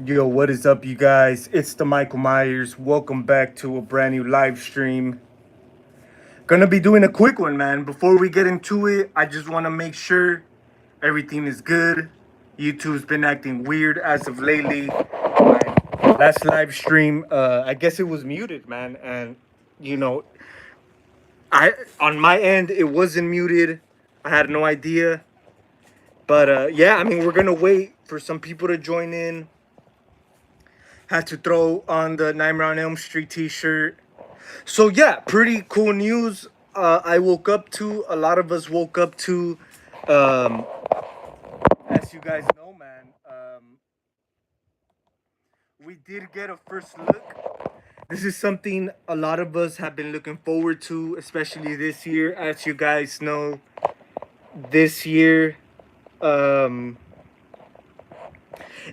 Yo, what is up, you guys? It's the Michael Myers. Welcome back to a brand new live stream. Gonna be doing a quick one, man. Before we get into it, I just want to make sure everything is good. YouTube's been acting weird as of lately. My last live stream, I guess it was muted, man. And you know, I on my end it wasn't muted. I had no idea. But yeah, I mean, we're gonna wait for some people to join in. Had to throw on the Nightmare on Elm Street t-shirt. So yeah, pretty cool news. I woke up to. A lot of us woke up to. Um, as you guys know, man, we did get a first look. This is something a lot of us have been looking forward to, especially this year. As you guys know, this year, um,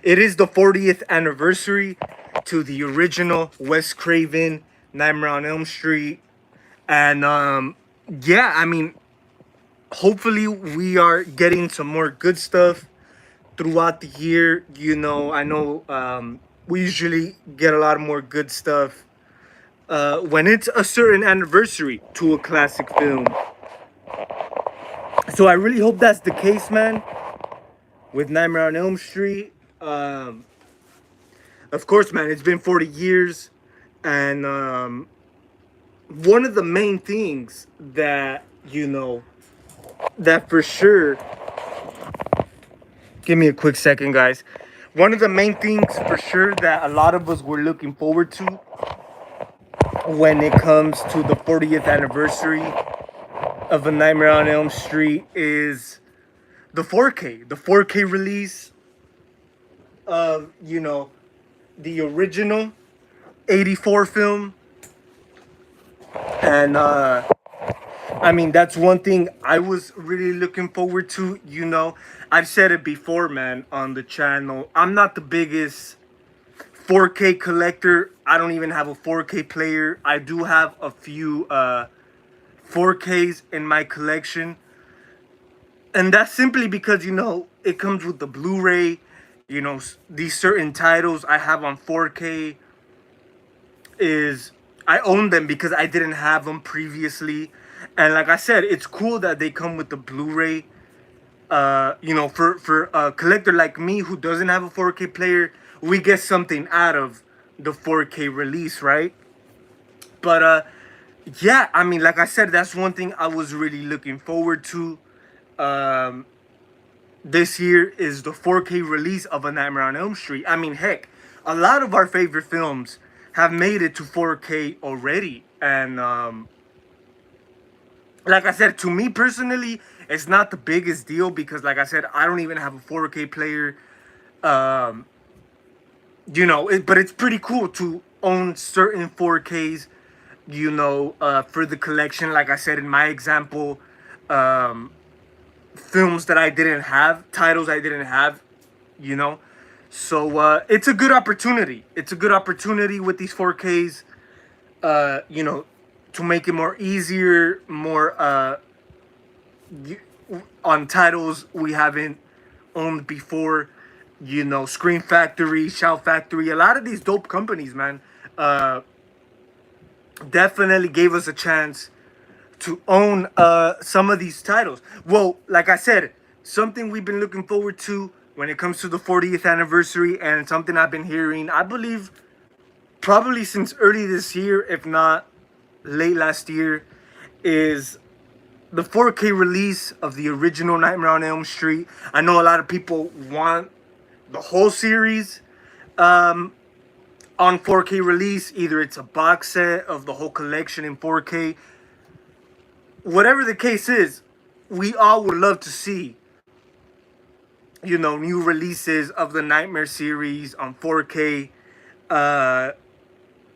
it is the 40th anniversary to the original Wes Craven Nightmare on Elm Street. And yeah, I mean, hopefully we are getting some more good stuff throughout the year. I know we usually get a lot more good stuff when it's a certain anniversary to a classic film. So I really hope that's the case, man, with Nightmare on Elm Street. Of course, man, it's been 40 years. And one of the main things that, that for sure, give me a quick second, guys. One of the main things for sure that a lot of us were looking forward to when it comes to the 40th anniversary of A Nightmare on Elm Street is the 4K. The 4K release of, the original 84 film. And I mean, that's one thing I was really looking forward to. I've said it before, man, on the channel. I'm not the biggest 4K collector. I don't even have a 4K player. I do have a few 4Ks in my collection. And that's simply because, it comes with the Blu-ray. These certain titles I have on 4K is I own them because I didn't have them previously. And like I said, it's cool that they come with the Blu-ray. For a collector like me who doesn't have a 4K player, we get something out of the 4K release, right? But yeah, I mean, like I said, that's one thing I was really looking forward to. This year is the 4K release of A Nightmare on Elm Street. I mean, heck, a lot of our favorite films have made it to 4K already. And like I said, to me personally, it's not the biggest deal because, like I said, I don't even have a 4K player. But it's pretty cool to own certain 4Ks, for the collection. Like I said, in my example, films that I didn't have, titles I didn't have, So it's a good opportunity. It's a good opportunity with these 4Ks, to make it more easier, more on titles we haven't owned before. Screen Factory, Shout Factory, a lot of these dope companies, man, definitely gave us a chance to own some of these titles. Well, like I said, something we've been looking forward to when it comes to the 40th anniversary, and something I've been hearing, I believe, probably since early this year, if not late last year, is the 4K release of the original Nightmare on Elm Street. I know a lot of people want the whole series on 4K release. Either it's a box set of the whole collection in 4K. Whatever the case is, we all would love to see, new releases of the Nightmare series on 4K.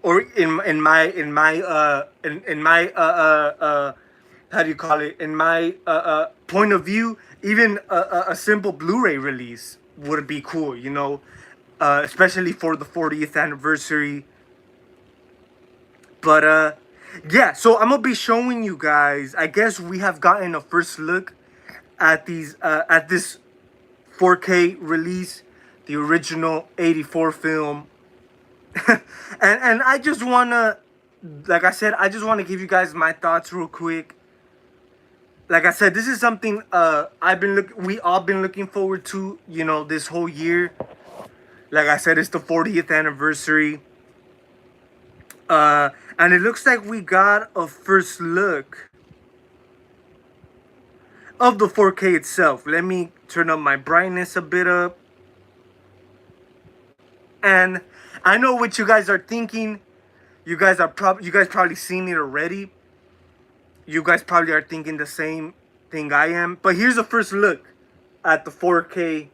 Or in my how do you call it? In my point of view, even a simple Blu-ray release would be cool, especially for the 40th anniversary. But yeah, so I'm gonna be showing you guys. I guess we have gotten a first look at this 4K release the original '84 film. And I just wanna, like I said, I just want to give you guys my thoughts real quick. Like I said, this is something we all been looking forward to, this whole year. Like I said, it's the 40th anniversary. And it looks like we got a first look of the 4K itself. Let me turn up my brightness a bit up. And I know what you guys are thinking. You guys probably seen it already. You guys probably are thinking the same thing I am. But here's a first look at the 4K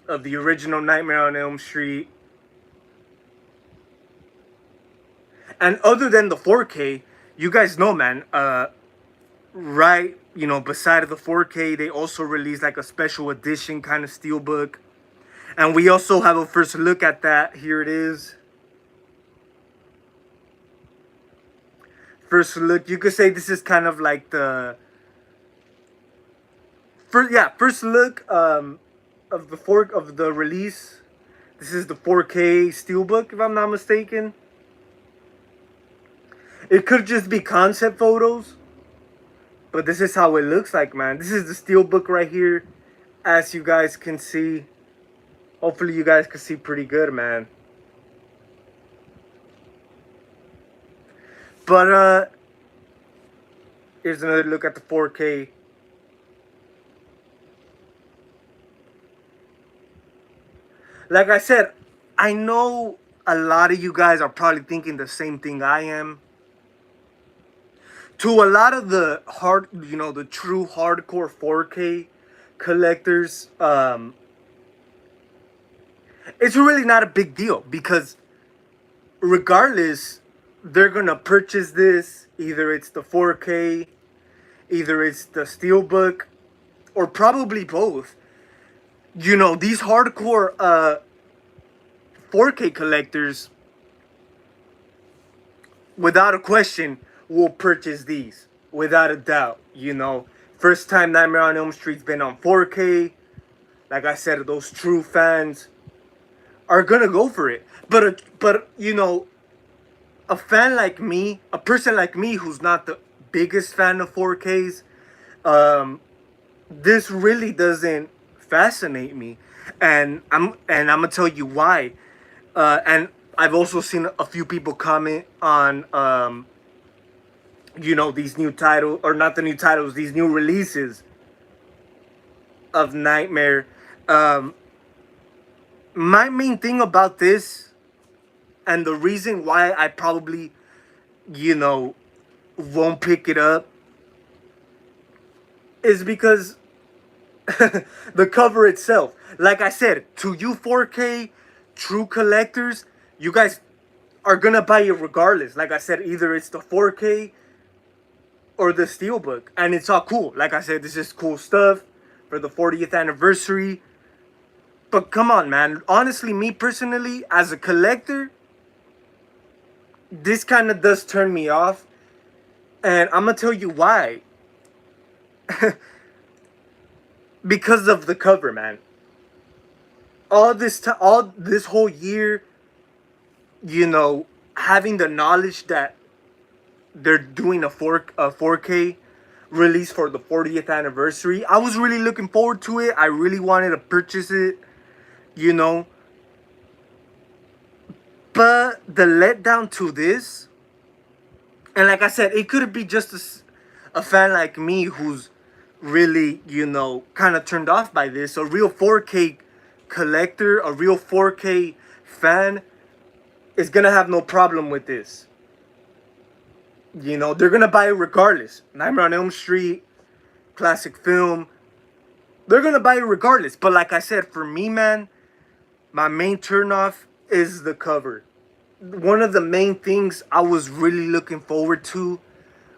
of the original Nightmare on Elm Street. And other than the 4K, you guys know, man, right, beside of the 4K, they also released like a special edition kind of steelbook. And we also have a first look at that. Here it is. First look. You could say this is kind of like the first look of the release. This is the 4K steelbook, if I'm not mistaken. It could just be concept photos, but this is how it looks like, man. This is the steelbook right here, as you guys can see. Hopefully you guys can see pretty good, man. But here's another look at the 4K. Like I said, I know a lot of you guys are probably thinking the same thing I am. To a lot of the the true hardcore 4K collectors, it's really not a big deal, because regardless, they're gonna purchase this. Either it's the 4K, either it's the steelbook, or probably both. These hardcore 4K collectors, without a question, will purchase these without a doubt. First time Nightmare on Elm Street's been on 4K. Like I said, those true fans are gonna go for it. But a fan like me, a person like me who's not the biggest fan of 4Ks, this really doesn't fascinate me, and I'm gonna tell you why. And I've also seen a few people comment on these new titles, or not the new titles, these new releases of Nightmare. My main thing about this, and the reason why I probably, won't pick it up, is because the cover itself. Like I said, to you 4K true collectors, you guys are gonna buy it regardless. Like I said, either it's the 4K or the steelbook, and it's all cool. Like I said, this is cool stuff for the 40th anniversary. But come on, man. Honestly, me personally, as a collector, this kind of does turn me off, and I'm gonna tell you why. Because of the cover, man. All this whole year, having the knowledge that they're doing a 4K release for the 40th anniversary, I was really looking forward to it. I really wanted to purchase it, But the letdown to this, and like I said, it could be just a fan like me who's really, kind of turned off by this. A real 4K collector, a real 4K fan is gonna have no problem with this. They're gonna buy it regardless. Nightmare on Elm Street, classic film. They're gonna buy it regardless. But like I said, for me, man, my main turnoff is the cover. One of the main things I was really looking forward to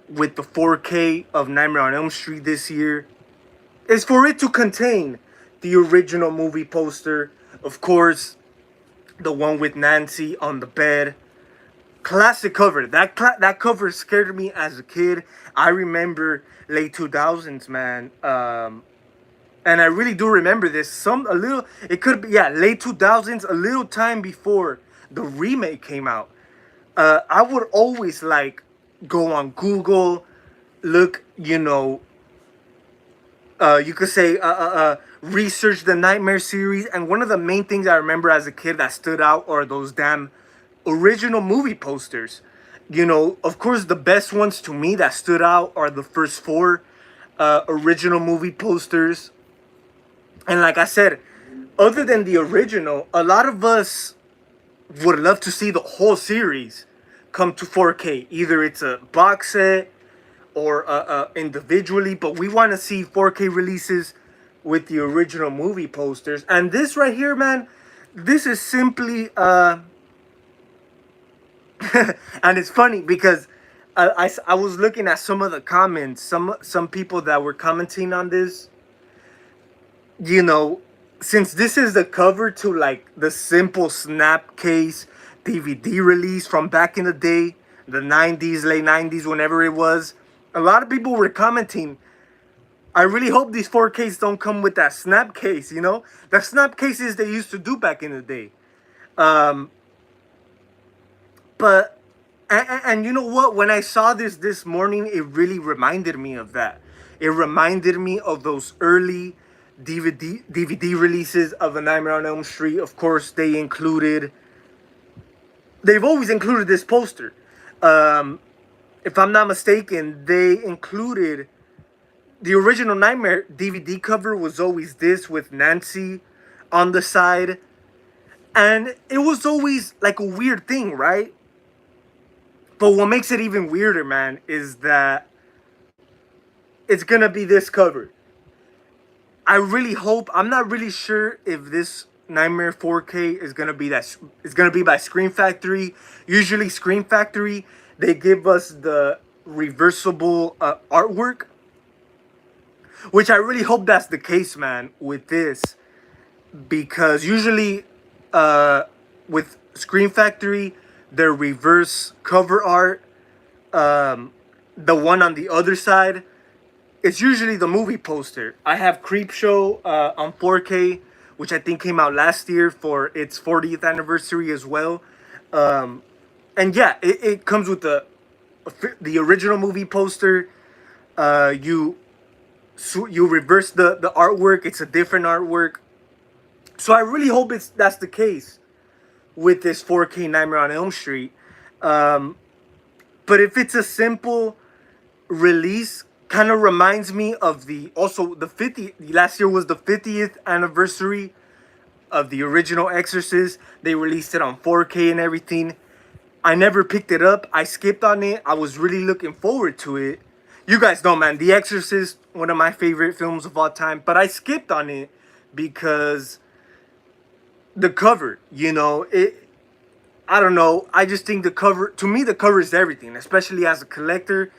with the 4K of Nightmare on Elm Street this year is for it to contain the original movie poster. Of course, the one with Nancy on the bed. Classic cover. That cover scared me as a kid. I remember late 2000s, man. And and I really do remember this. It could be, yeah, late 2000s, a little time before the remake came out. I would always like go on Google, look, you could say research the Nightmare series, and one of the main things I remember as a kid that stood out are those damn original movie posters. Of course, the best ones to me that stood out are the first four original movie posters. And like I said, other than the original, a lot of us would love to see the whole series come to 4K. Either it's a box set or individually, but we want to see 4K releases with the original movie posters. And this right here, man, this is simply and it's funny because I was looking at some of the comments, some people that were commenting on this. you know, since this is the cover to like the simple snapcase DVD release from back in the day, the 90s, late 90s, whenever it was, a lot of people were commenting, I really hope these 4Ks don't come with that snapcase, the snapcases they used to do back in the day. Um, but, and you know what? When I saw this morning, it really reminded me of that. It reminded me of those early DVD releases of The Nightmare on Elm Street. Of course, they've always included this poster. If I'm not mistaken, they included the original Nightmare DVD cover was always this with Nancy on the side. And it was always like a weird thing, right? But what makes it even weirder, man, is that it's gonna be this cover. I really hope. I'm not really sure if this Nightmare 4K is gonna be It's gonna be by Scream Factory. Usually, Scream Factory, they give us the reversible artwork, which I really hope that's the case, man, with this, because usually, with Scream Factory, their reverse cover art, the one on the other side, it's usually the movie poster. I have Creepshow on 4K, which I think came out last year for its 40th anniversary as well. And yeah, it comes with the original movie poster. You reverse the artwork. It's a different artwork. So I really hope that's the case with this 4K Nightmare on Elm Street. But if it's a simple release, kind of reminds me of the 50th. Last year was the 50th anniversary of the original Exorcist. They released it on 4K and everything. I never picked it up. I skipped on it. I was really looking forward to it. You guys know, man, The Exorcist, one of my favorite films of all time. But I skipped on it because the cover, I don't know. I just think the cover, to me, the cover is everything, especially as a collector.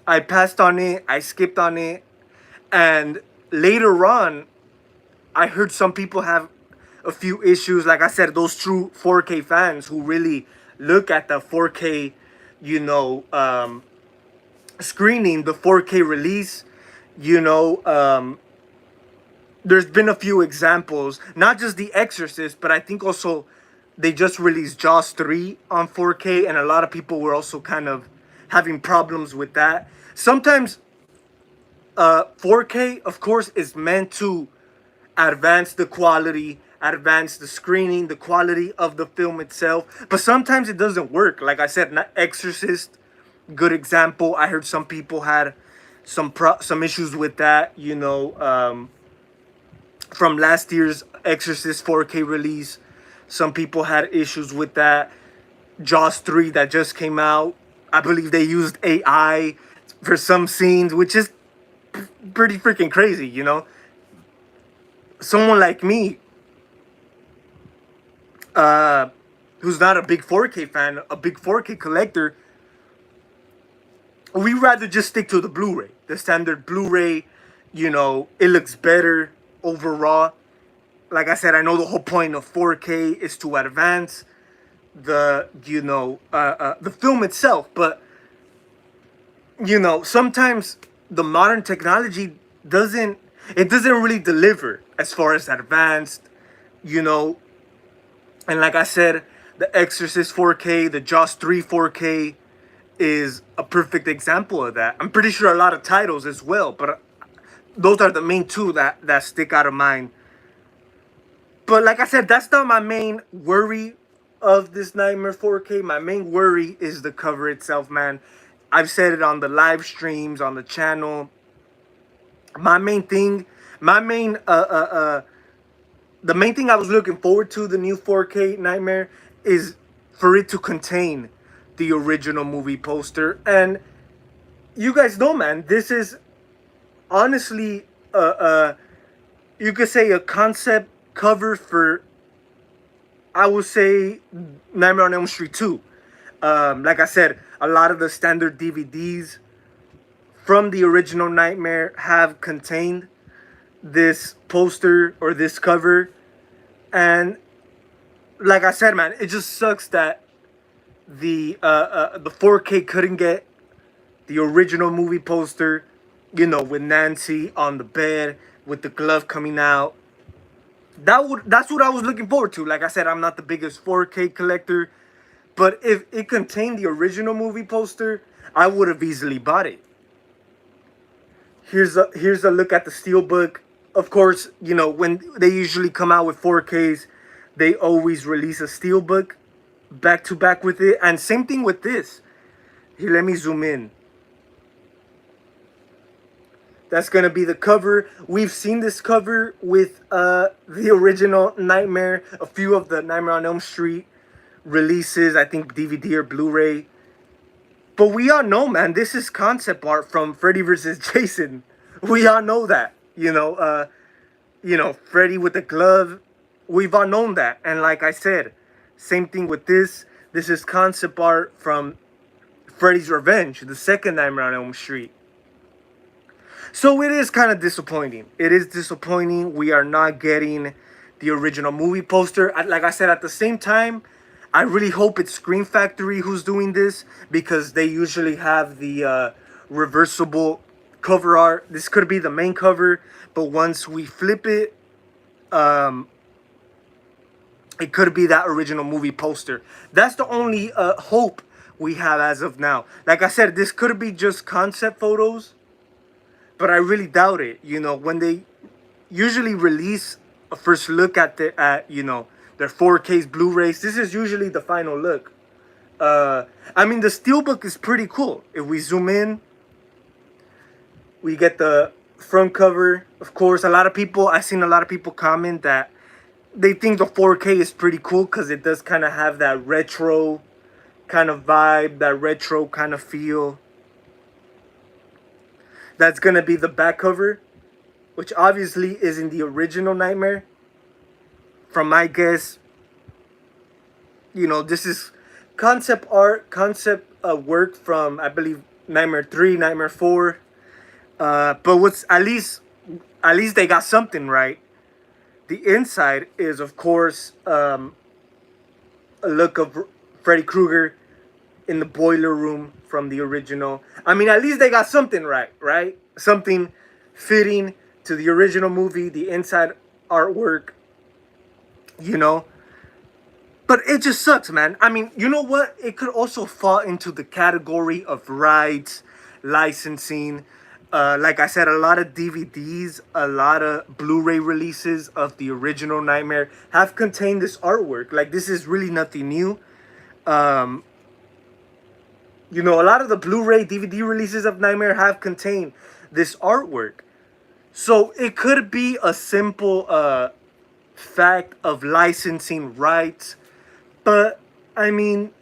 I passed on it. I skipped on it. And later on, I heard some people have a few issues. Like I said, those true 4K fans who really look at the 4K, screening, the 4K release, there's been a few examples, not just The Exorcist, but I think also they just released Jaws 3 on 4K, and a lot of people were also kind of having problems with that. Sometimes 4K, of course, is meant to advance the quality, advance the screening, the quality of the film itself, but sometimes it doesn't work. Like I said, Exorcist, good example. I heard some people had some issues with that, from last year's Exorcist 4K release. Some people had issues with that. Jaws 3 that just came out, I believe they used AI for some scenes, which is pretty freaking crazy, Someone like me, who's not a big 4K fan, a big 4K collector, we rather just stick to the Blu-ray. The standard Blu-ray, it looks better overall. Like I said, I know the whole point of 4K is to advance the film itself, but sometimes the modern technology doesn't. it doesn't really deliver as far as advanced, you know. And like I said, The Exorcist 4K, the Jaws 3 4K is a perfect example of that. I'm pretty sure a lot of titles as well, but those are the main two that stick out of mind. But like I said, that's not my main worry of this Nightmare 4K. My main worry is the cover itself, man. I've said it on the live streams, on the channel. My main thing, my main the main thing I was looking forward to the new 4K Nightmare is for it to contain the original movie poster. And you guys know, man, this is honestly you could say a concept cover for, I would say, Nightmare on Elm Street 2. Like I said, a lot of the standard DVDs from the original Nightmare have contained this poster or this cover. And like I said, man, it just sucks that the 4K couldn't get the original movie poster, you know, with Nancy on the bed with the glove coming out. That's what I was looking forward to. Like I said, I'm not the biggest 4K collector, but if it contained the original movie poster, I would have easily bought it. Here's a look at the Steelbook. Of course, you know, when they usually come out with 4Ks, they always release a Steelbook back to back with it. And same thing with this. Here, let me zoom in. That's going to be the cover. We've seen this cover with the original Nightmare, a few of the Nightmare on Elm Street releases, I think DVD or Blu-ray. But we all know, man, this is concept art from Freddy vs. Jason. We all know that, you know, Freddy with the glove. We've all known that. And like I said, same thing with this. This is concept art from Freddy's Revenge, the second Nightmare on Elm Street. So it is kind of disappointing. It is disappointing. We are not getting the original movie poster. Like I said, at the same time, I really hope it's Scream Factory who's doing this, because they usually have the reversible cover art. This could be the main cover, but once we flip it, it could be that original movie poster. That's the only hope we have as of now. Like I said, this could be just concept photos, but I really doubt it. You know, when they usually release a first look at you know, their 4Ks, Blu-rays, this is usually the final look. I mean, the Steelbook is pretty cool. If we zoom in, we get the front cover. Of course, I've seen a lot of people comment that they think the 4K is pretty cool because it does kind of have that retro kind of vibe, that retro kind of feel. That's going to be the back cover, which obviously is in the original Nightmare. From my guess, you know, this is concept art, concept work from, I believe, Nightmare 3, Nightmare 4. But what's at least they got something right. The inside is, of course, a look of Freddy Krueger in the boiler room from the original. I mean, at least they got something right? Something fitting to the original movie, the inside artwork, you know. But it just sucks, man. I mean, you know what? It could also fall into the category of rights, licensing. Like I said, a lot of DVDs, a lot of Blu-ray releases of the original Nightmare have contained this artwork. Like, this is really nothing new. You know, a lot of the Blu-ray, DVD releases of Nightmare have contained this artwork. So it could be a simple fact of licensing rights. But, I mean,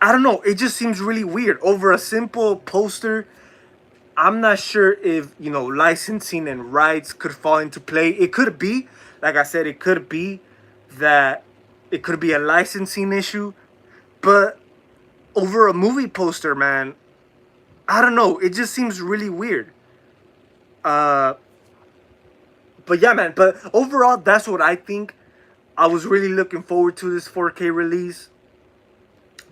I don't know. It just seems really weird. Over a simple poster, I'm not sure if, you know, licensing and rights could fall into play. It could be, like I said, it could be that it could be a licensing issue. But over a movie poster, man, I don't know. It just seems really weird. But yeah, man. But overall, that's what I think. I was really looking forward to this 4K release.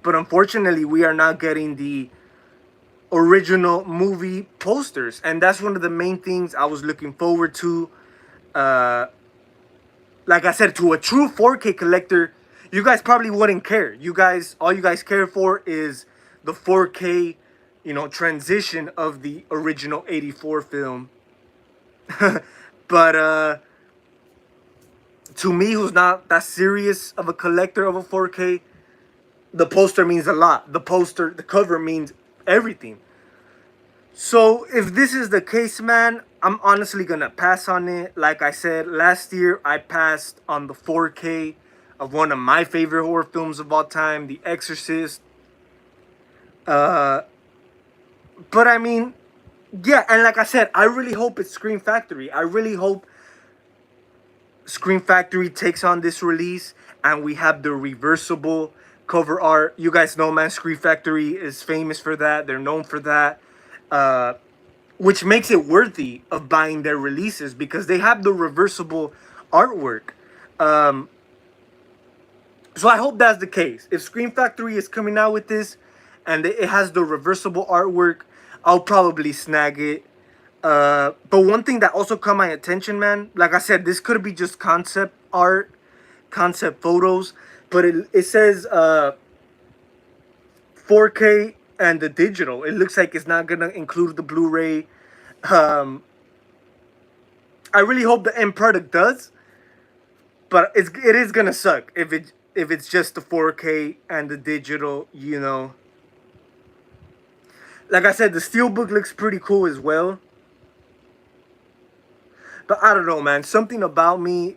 But unfortunately, we are not getting the original movie posters, and that's one of the main things I was looking forward to. Uh, like I said, to a true 4K collector, you guys probably wouldn't care. All you guys care for is the 4K, transition of the original '84 film. But to me, who's not that serious of a collector of a 4K, the poster means a lot. The cover means everything. So if this is the case, man, I'm honestly gonna pass on it. Like I said, last year I passed on the 4K of one of my favorite horror films of all time, The Exorcist. Uh, but I mean, yeah, and like I said, I really hope it's Scream Factory. I really hope Scream Factory takes on this release and we have the reversible cover art. You guys know, man, Scream Factory is famous for that. They're known for that. Uh, which makes it worthy of buying their releases because they have the reversible artwork. Um, so I hope that's the case. If Scream Factory is coming out with this and it has the reversible artwork, I'll probably snag it. But one thing that also caught my attention, man, like I said, this could be just concept art, concept photos, but it says 4K and the digital. It looks like it's not gonna include the Blu-ray. Um, I really hope the end product does, but it is gonna suck if it's just the 4K and the digital. Like I said, the Steelbook looks pretty cool as well. But I don't know, man. Something about me,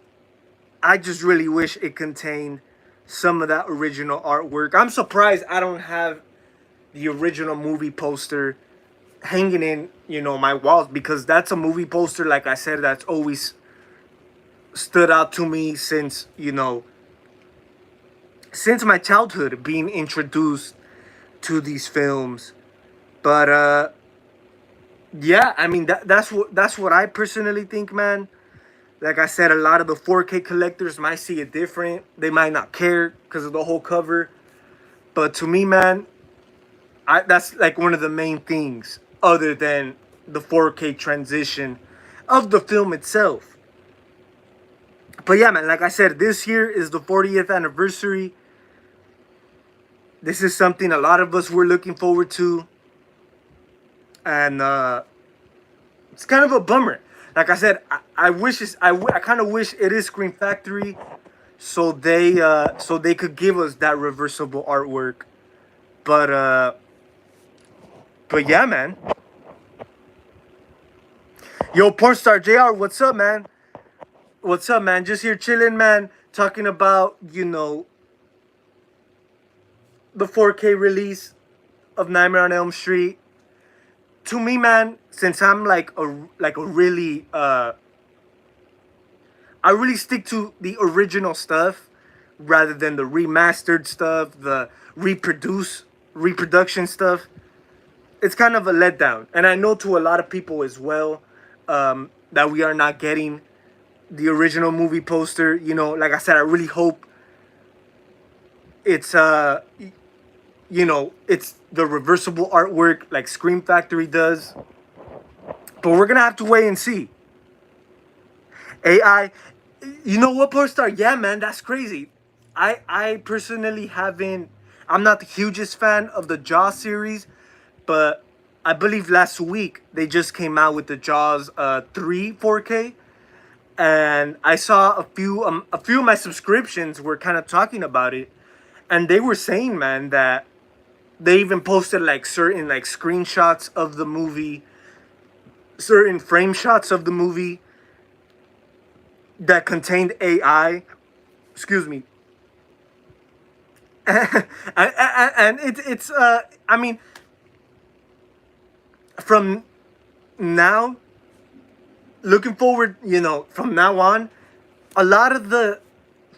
I just really wish it contained some of that original artwork. I'm surprised I don't have the original movie poster hanging in, my walls, because that's a movie poster, like I said, that's always stood out to me since my childhood, being introduced to these films. But yeah, I mean that's what I personally think, man. Like I said, a lot of the 4K collectors might see it different. They might not care because of the whole cover. But to me, man, that's like one of the main things other than the 4K transition of the film itself. But yeah, man, like I said, this year is the 40th anniversary. This is something a lot of us were looking forward to. And it's kind of a bummer. Like I said, I kind of wish it is Scream Factory, so they could give us that reversible artwork. But yeah, man. Yo, Pornstar JR, what's up, man? What's up, man? Just here chilling, man. Talking about, the 4K release of Nightmare on Elm Street. To me, man, since I'm like a really I really stick to the original stuff rather than the remastered stuff, the reproduction stuff. It's kind of a letdown, and I know to a lot of people as well, that we are not getting the original movie poster. Like I said, I really hope it's it's the reversible artwork like Scream Factory does. But we're gonna have to wait and see. AI, you know what, Pornstar? Yeah, man, that's crazy. I personally haven't. I'm not the hugest fan of the Jaws series, but I believe last week they just came out with the Jaws 3 4K, and I saw a few of my subscriptions were kind of talking about it, and they were saying, man, that they even posted like certain like screenshots of the movie, certain frame shots of the movie that contained AI. Excuse me. And it's I mean, from now, looking forward, from now on, a lot of the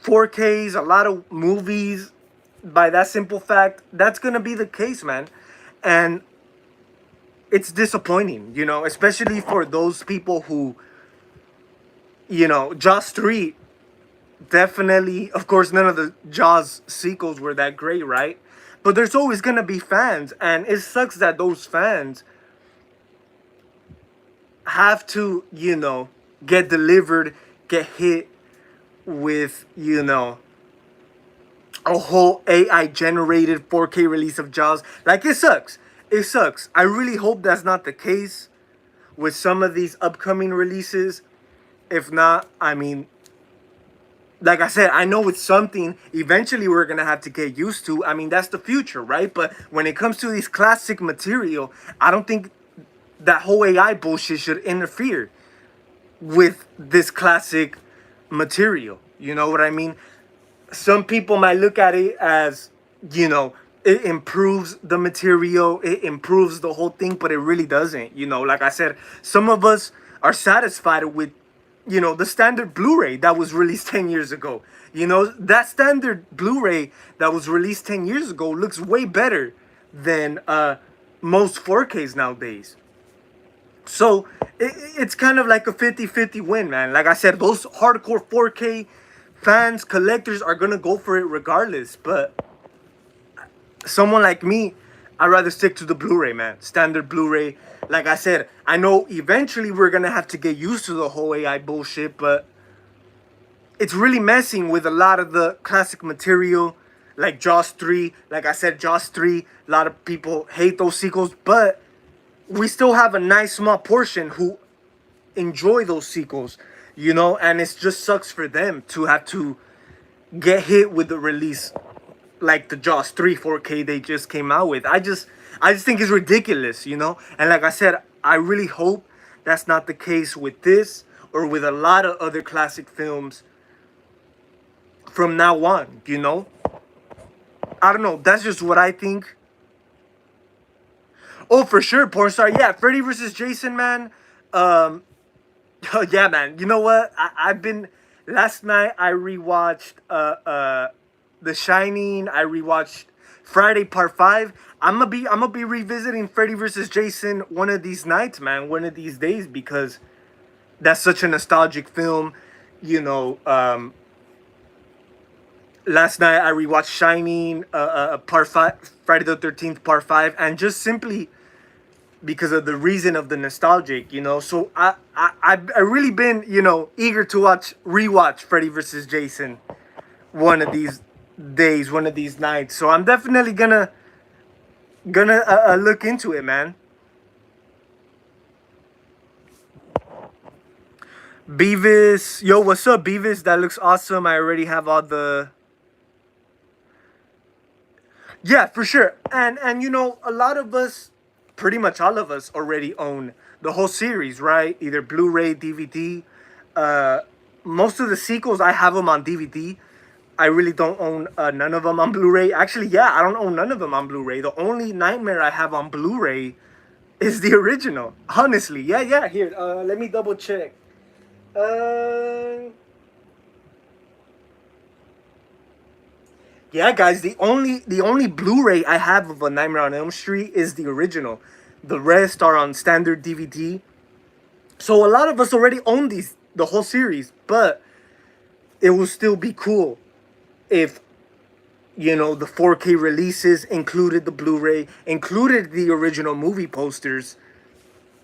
4Ks, a lot of movies, by that simple fact, that's gonna be the case, man. And it's disappointing, especially for those people who, Jaws 3, definitely, of course, none of the Jaws sequels were that great, right? But there's always gonna be fans, and it sucks that those fans have to, get delivered, get hit with, a whole AI generated 4K release of Jaws. Like, it sucks. It sucks. I really hope that's not the case with some of these upcoming releases. If not, I mean, like I said, I know it's something eventually we're gonna have to get used to. I mean, that's the future, right? But when it comes to these classic material, I don't think that whole AI bullshit should interfere with this classic material. You know what I mean? Some people might look at it as, it improves the material, it improves the whole thing, but it really doesn't. Like I said, some of us are satisfied with, the standard Blu-ray that was released 10 years ago. That standard Blu-ray that was released 10 years ago looks way better than most 4Ks nowadays. So it's kind of like a 50-50 win, man. Like I said, those hardcore 4K fans, collectors are going to go for it regardless. But someone like me, I'd rather stick to the Blu-ray, man. Standard Blu-ray. Like I said, I know eventually we're going to have to get used to the whole AI bullshit, but it's really messing with a lot of the classic material, like Jaws 3. Like I said, Jaws 3, a lot of people hate those sequels, but we still have a nice small portion who enjoy those sequels, and it just sucks for them to have to get hit with the release like the Jaws 3 4K they just came out with. I just think it's ridiculous, and like I said, I really hope that's not the case with this or with a lot of other classic films from now on. I don't know, that's just what I think. Oh, for sure, porn star. Yeah, Freddy versus Jason, man. Oh, yeah, man. You know what? I've been. Last night I rewatched The Shining. I rewatched Friday Part 5. I'm gonna be revisiting Freddy versus Jason one of these nights, man. One of these days, because that's such a nostalgic film. Last night I rewatched Shining, Part 5, Friday the 13th Part 5, and just simply because of the reason of the nostalgic, So I've really been, eager to rewatch Freddy versus Jason one of these days, one of these nights. So I'm definitely gonna look into it, man. Beavis, yo, what's up, Beavis? That looks awesome. I already have all the. Yeah, for sure. And a lot of us, pretty much all of us, already own the whole series, right? Either Blu-ray, DVD. Most of the sequels, I have them on DVD. I really don't own none of them on Blu-ray. Actually, yeah, I don't own none of them on Blu-ray. The only Nightmare I have on Blu-ray is the original. Honestly, yeah. Here, let me double check. Yeah, guys, the only Blu-ray I have of A Nightmare on Elm Street is the original. The rest are on standard DVD. So a lot of us already own the whole series, but it will still be cool if the 4K releases included the Blu-ray, included the original movie posters.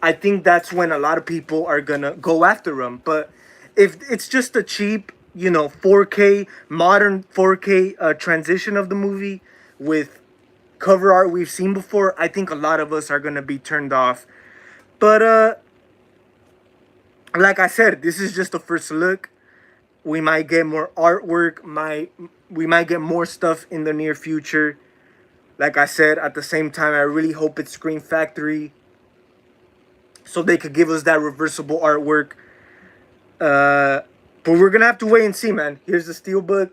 I think that's when a lot of people are gonna go after them. But if it's just a cheap 4K, modern 4K transition of the movie with cover art we've seen before, I think a lot of us are going to be turned off. But like I said, this is just a first look. We might get more artwork, we might get more stuff in the near future. Like I said, at the same time, I really hope it's Screen Factory so they could give us that reversible artwork. But we're gonna have to wait and see, man. Here's the Steelbook.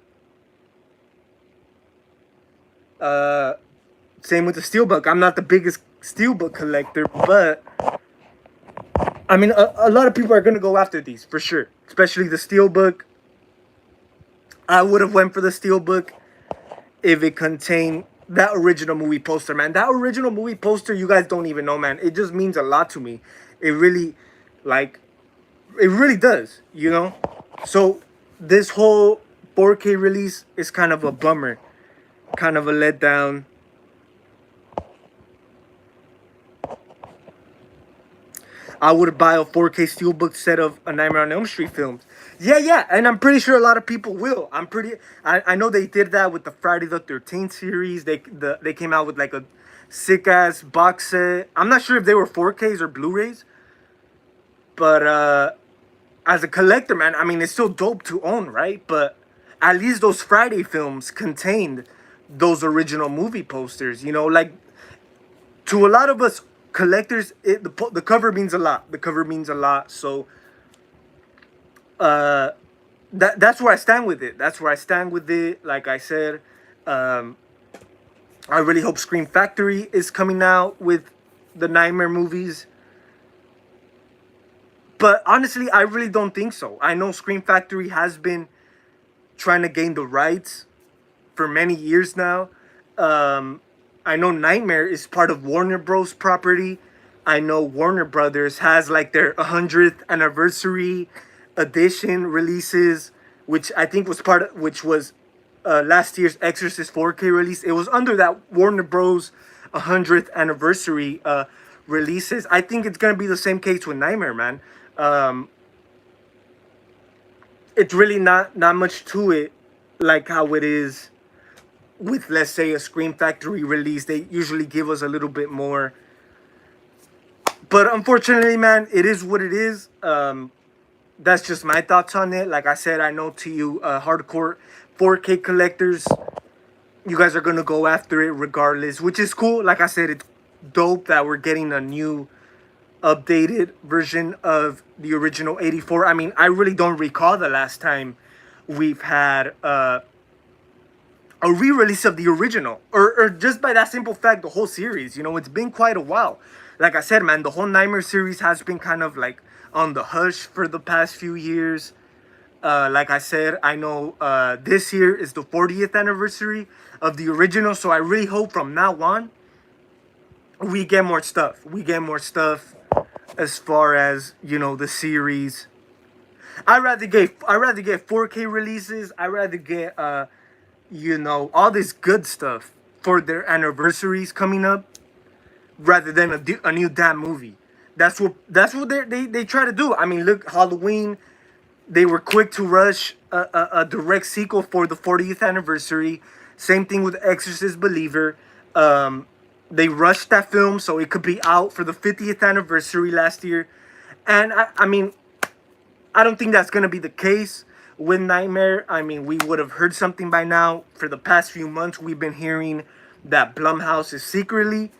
Same with the Steelbook. I'm not the biggest Steelbook collector, but I mean, a lot of people are gonna go after these for sure. Especially the Steelbook. I would have went for the Steelbook if it contained that original movie poster, man. That original movie poster, you guys don't even know, man. It just means a lot to me. It really, it really does, So this whole 4K release is kind of a bummer, kind of a letdown. I would buy a 4K Steelbook set of a Nightmare on Elm Street films. Yeah, yeah, and I'm pretty sure a lot of people will. I know they did that with the Friday the 13th series. They came out with like a sick ass box set. I'm not sure if they were 4Ks or Blu-rays, but as a collector, man, I mean, it's still dope to own, right? But at least those Friday films contained those original movie posters. You know, like to a lot of us collectors, the cover means a lot. The cover means a lot. So uh, that's where I stand with it. That's where I stand with it. Like I said, um, I really hope Scream Factory is coming out with the Nightmare movies. But honestly, I really don't think so. I know Scream Factory has been trying to gain the rights for many years now. Um, I know Nightmare is part of Warner Bros. Property. I know Warner Brothers has like their 100th anniversary edition releases, which I think was which was last year's Exorcist 4K release. It was under that Warner Bros. 100th anniversary releases. I think it's gonna be the same case with Nightmare, man. Um, it's really not much to it, like how it is with, let's say, a Scream Factory release. They usually give us a little bit more. But unfortunately, man, it is what it is. That's just my thoughts on it. Like I said, I know to you hardcore 4K collectors, you guys are gonna go after it regardless, which is cool. Like I said, it's dope that we're getting a new updated version of the original 84. I mean, I really don't recall the last time we've had a re-release of the original, or just by that simple fact, the whole series. You know, it's been quite a while. Like I said, man, the whole Nightmare series has been kind of like on the hush for the past few years. Like I said, I know this year is the 40th anniversary of the original, so I really hope from now on we get more stuff. We get more stuff as far as, you know, the series. I'd rather get 4K releases. I'd rather get you know, all this good stuff for their anniversaries coming up, rather than a new damn movie. That's what they try to do. I mean, look, Halloween. They were quick to rush a direct sequel for the 40th anniversary. Same thing with Exorcist Believer. They rushed that film so it could be out for the 50th anniversary last year. And I mean, I don't think that's going to be the case with Nightmare. I mean, we would have heard something by now. For the past few months, we've been hearing that Blumhouse is secretly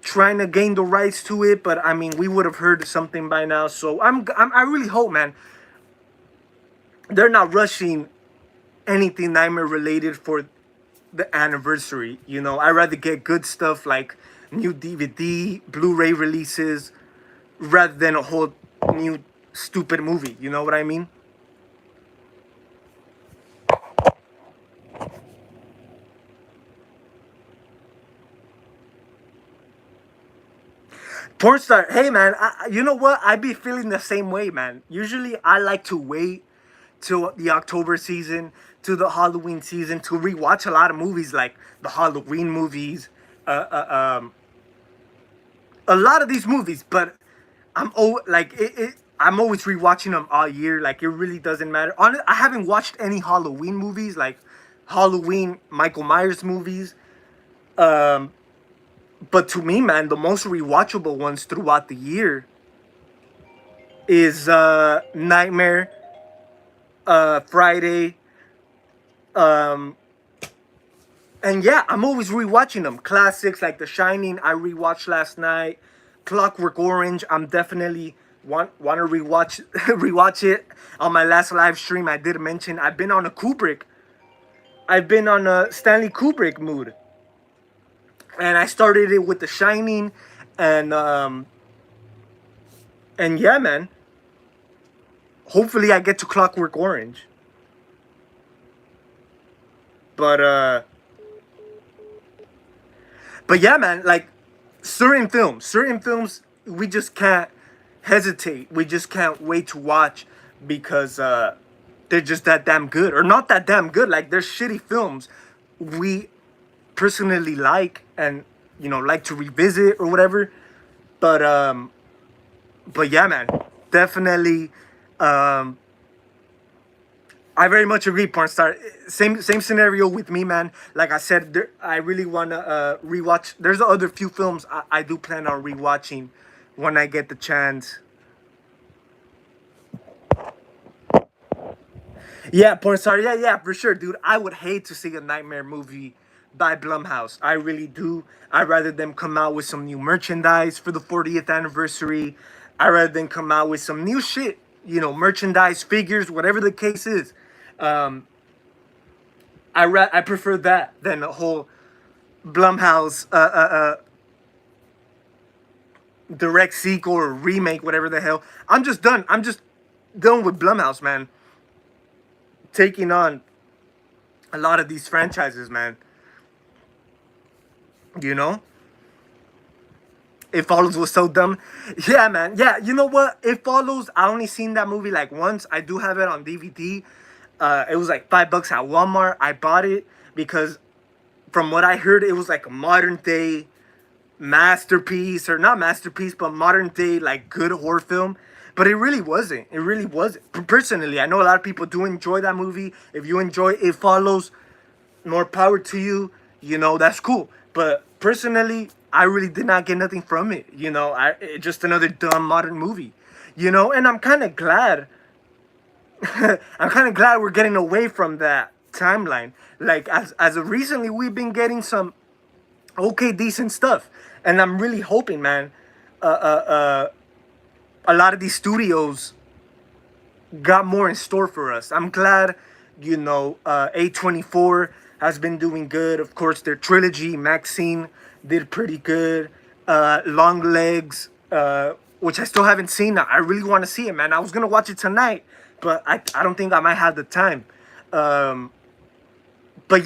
trying to gain the rights to it. But I mean, we would have heard something by now. So I really hope, man, they're not rushing anything Nightmare related for the anniversary. You know, I'd rather get good stuff like new DVD, Blu-ray releases, rather than a whole new stupid movie. You know what I mean? Porn star, hey man, you know what? I be feeling the same way, man. Usually I like to wait till the October season, to the Halloween season, to rewatch a lot of movies, like the Halloween movies, uh, uh, um, a lot of these movies. But I'm always rewatching them all year. Like, it really doesn't matter. I haven't watched any Halloween movies, like Halloween Michael Myers movies. Um, but to me, man, the most rewatchable ones throughout the year is Nightmare, Friday, um, and yeah, I'm always rewatching them. Classics like The Shining, I rewatched last night. Clockwork Orange, I'm definitely want to rewatch rewatch it. On my last live stream, I did mention I've been on a Kubrick. I've been on a Stanley Kubrick mood, and I started it with The Shining, and yeah, man. Hopefully, I get to Clockwork Orange. But yeah, man. Like certain films, we just can't hesitate. We just can't wait to watch because they're just that damn good, or not that damn good. Like, they're shitty films we personally like, and you know, like to revisit or whatever. But But yeah, man, definitely. Um, I very much agree, porn star. Same scenario with me, man. Like I said, I really wanna rewatch. There's other few films I do plan on rewatching when I get the chance. Yeah, porn star. Yeah, yeah, for sure, dude. I would hate to see a nightmare movie by Blumhouse. I really do. I'd rather them come out with some new merchandise for the 40th anniversary. I'd rather them come out with some new shit. Merchandise, figures, whatever the case is. Um, I prefer that than a whole Blumhouse direct sequel or remake, whatever the hell. I'm just done. I'm just done with Blumhouse, man. Taking on a lot of these franchises, man. You know, It Follows was so dumb. Yeah, man. Yeah, you know what? It Follows. I only seen that movie like once. I do have it on DVD. It was like $5 at Walmart. I bought it because, from what I heard, it was like a modern day masterpiece, or not masterpiece, but modern day like good horror film. But it really wasn't. It really wasn't. Personally, I know a lot of people do enjoy that movie. If you enjoy It Follows, more power to you. That's cool. But personally, I really did not get nothing from it. Just another dumb modern movie. And I'm kind of glad. I'm kind of glad we're getting away from that timeline. Like as of recently, we've been getting some okay, decent stuff. And I'm really hoping, man, a lot of these studios got more in store for us. I'm glad, A24 has been doing good. Of course, their trilogy, Maxine, did pretty good. Long Legs, which I still haven't seen. I really want to see it, man. I was going to watch it tonight, but I don't think I might have the time. But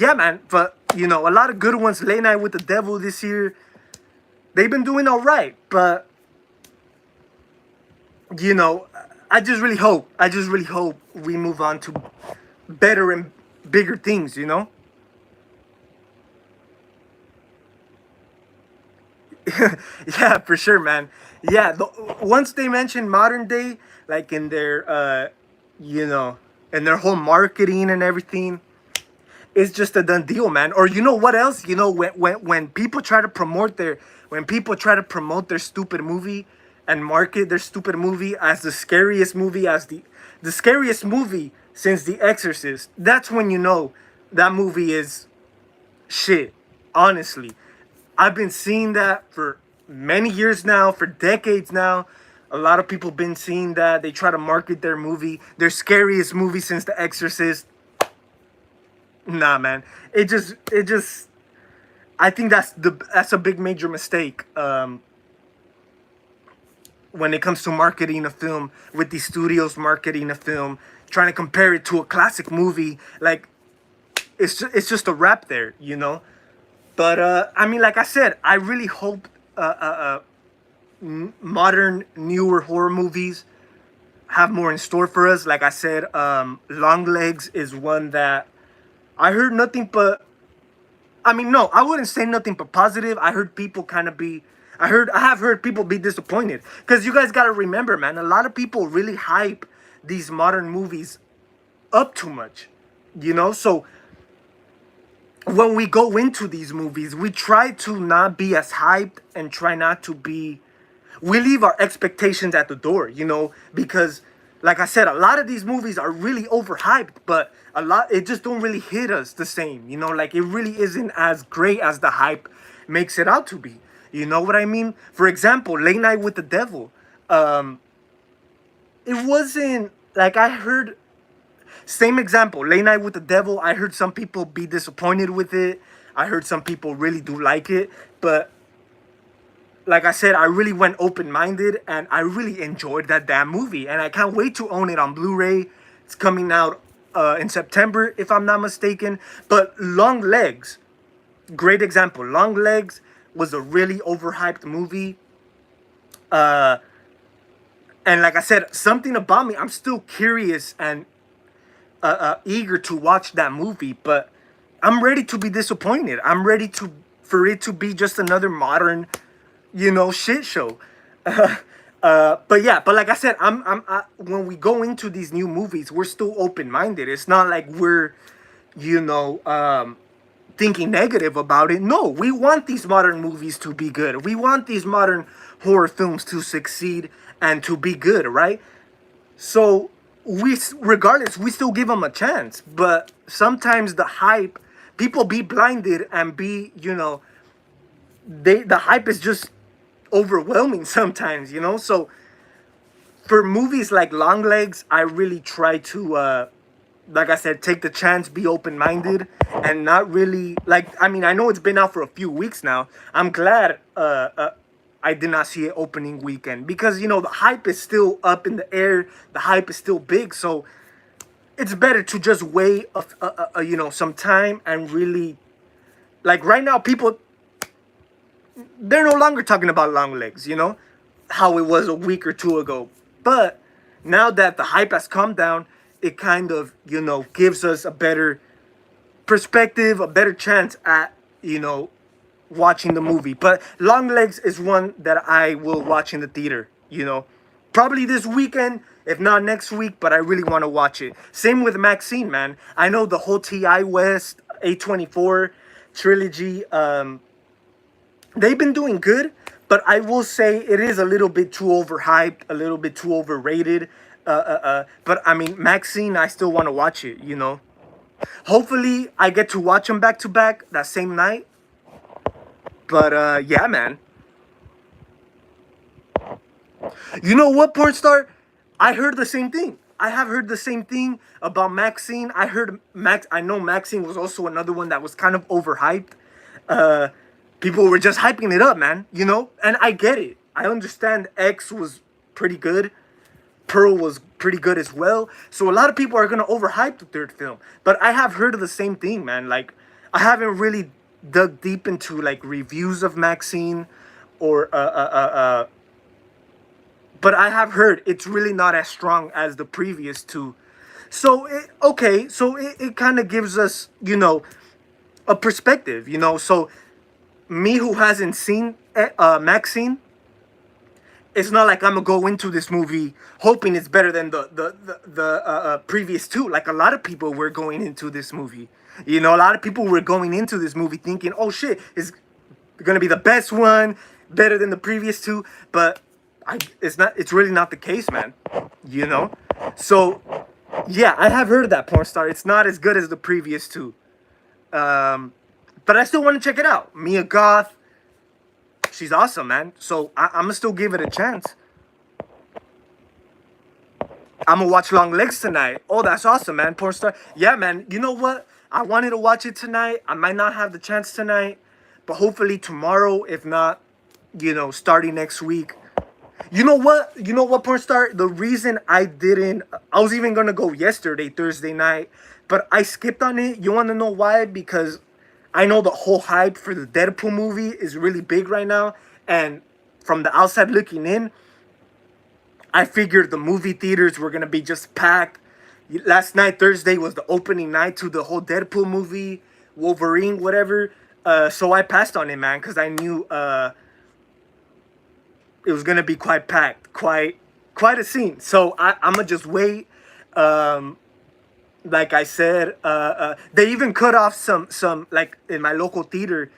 yeah, man, a lot of good ones. Late Night with the Devil this year, they've been doing all right. But, you know, I just really hope we move on to better and bigger things. Yeah, for sure, man. Yeah, once they mention modern day, like in their, you know, in their whole marketing and everything, it's just a done deal, man. Or you know what else? When people try to promote their stupid movie and market their stupid movie as the scariest movie, as the scariest movie since The Exorcist, that's when you know that movie is shit. Honestly, I've been seeing that for many years now, for decades now. A lot of people been seeing that. They try to market their scariest movie since The Exorcist. Nah, man. It just. I think that's a big major mistake. When it comes to marketing a film, with these studios marketing a film, trying to compare it to a classic movie, like it's just a wrap there. But I mean, like I said, I really hope modern, newer horror movies have more in store for us. Like I said, Long Legs is one that I heard nothing but. I mean, no, I wouldn't say nothing but positive. I heard people kind of be. I have heard people be disappointed, because you guys gotta remember, man. A lot of people really hype these modern movies up too much. So when we go into these movies, we try to not be as hyped and try not to be. We leave our expectations at the door, because, like I said, a lot of these movies are really overhyped, but it just don't really hit us the same. Like it really isn't as great as the hype makes it out to be. You know what I mean? For example, Late Night with the Devil. It wasn't like I heard. Same example, Late Night with the Devil. I heard some people be disappointed with it. I heard some people really do like it. But like I said, I really went open-minded and I really enjoyed that damn movie. And I can't wait to own it on Blu-ray. It's coming out in September, if I'm not mistaken. But Long Legs, great example. Long Legs was a really overhyped movie. And like I said, something about me, I'm still curious and eager to watch that movie, but I'm ready to be disappointed. I'm ready for it to be just another modern, shit show. But yeah, but like I said, when we go into these new movies, we're still open minded. It's not like we're, you know, thinking negative about it. No, we want these modern movies to be good. We want these modern horror films to succeed and to be good, right? So regardless, we still give them a chance. But sometimes the hype, people be blinded and be, you know, the hype is just overwhelming sometimes, you know. So for movies like Long Legs, I really try to, like I said, take the chance, be open minded, and not really like. I mean, I know it's been out for a few weeks now. I'm glad I did not see it opening weekend because you know the hype is still up in the air. The hype is still big, so it's better to just wait, you know, some time and really, like right now, people they're no longer talking about Long Legs. You know how it was a week or two ago, but now that the hype has come down, it kind of, you know, gives us a better perspective, a better chance at, you know, watching the movie. But Long Legs is one that I will watch in the theater, you know. Probably this weekend, if not next week, but I really want to watch it. Same with Maxine, man. I know the whole T.I. West, A24 trilogy, they've been doing good, but I will say it is a little bit too overhyped, a little bit too overrated. But I mean, Maxine, I still want to watch it, you know. Hopefully, I get to watch them back to back that same night. But yeah, man. You know what, porn star? I heard the same thing. I have heard the same thing about Maxine. I heard Max. I know Maxine was also another one that was kind of overhyped. Uh, People were just hyping it up, man. You know, and I get it. I understand. X was pretty good. Pearl was pretty good as well. So a lot of people are gonna overhype the third film. But I have heard of the same thing, man. Like I haven't really dug deep into like reviews of Maxine or but I have heard it's really not as strong as the previous two. So it kind of gives us, you know, a perspective, you know. So me who hasn't seen Maxine, it's not like I'm gonna go into this movie hoping it's better than the previous two. Like a lot of people were going into this movie. You know, a lot of people were going into this movie thinking, "Oh shit, it's gonna be the best one, better than the previous two." But it's not. It's really not the case, man. You know. So yeah, I have heard of that, porn star. It's not as good as the previous two. But I still want to check it out. Mia Goth, she's awesome, man. So I'm gonna still give it a chance. I'm gonna watch Long Legs tonight. Oh, that's awesome, man. Porn star. Yeah, man. You know what? I wanted to watch it tonight. I might not have the chance tonight, but hopefully tomorrow. If not, you know, starting next week. You know what? You know what, porn star? The reason I didn't, I was even gonna go yesterday, Thursday night, but I skipped on it. You wanna know why? Because I know the whole hype for the Deadpool movie is really big right now, and from the outside looking in, I figured the movie theaters were gonna be just packed. Last night, Thursday, was the opening night to the whole Deadpool movie, Wolverine, whatever. So I passed on it, man, because I knew it was gonna be quite packed, quite a scene. So I'm gonna just wait. Like I said, they even cut off some like in my local theater.